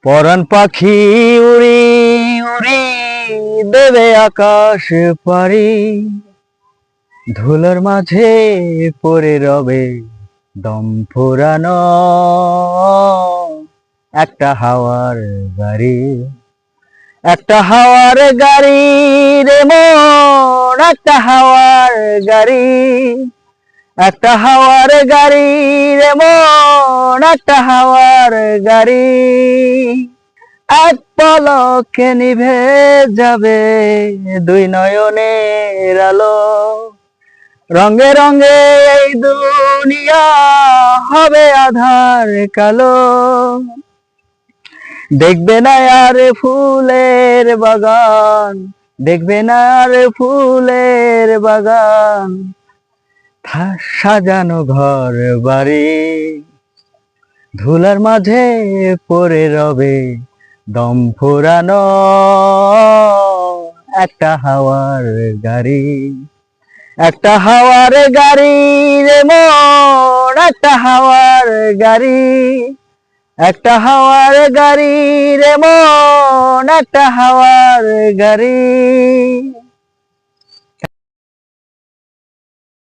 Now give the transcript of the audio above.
পরাণ পাখি উড়ি উড়ি দেবে আকাশ পারি, ধুলোর মাঝে পড়ে রবে দম ফুরানো একটা হাওয়ার গাড়ি। একটা হাওয়ার গাড়ি রে মন, একটা হাওয়ার গাড়ি। একটা হাওয়ার গাড়ি রে মন, একটা হাওয়ার গাড়ি। এক পলকে নিভে যাবে দুই নয়নের আলো। রঙে রঙে এই দুনিয়া হবে আধার কালো। দেখবে না আর ফুলের বাগান, দেখবে না আর ফুলের বাগান, সাজানো ঘর বাড়ি। ধুলার মাঝে পড়ে রবে দম ফুরানো একটা হাওয়ার গাড়ি। একটা হাওয়ার গাড়ি রে মন, একটা হাওয়ার গাড়ি। একটা হাওয়ার গাড়ি রে মন, একটা হাওয়ার গাড়ি।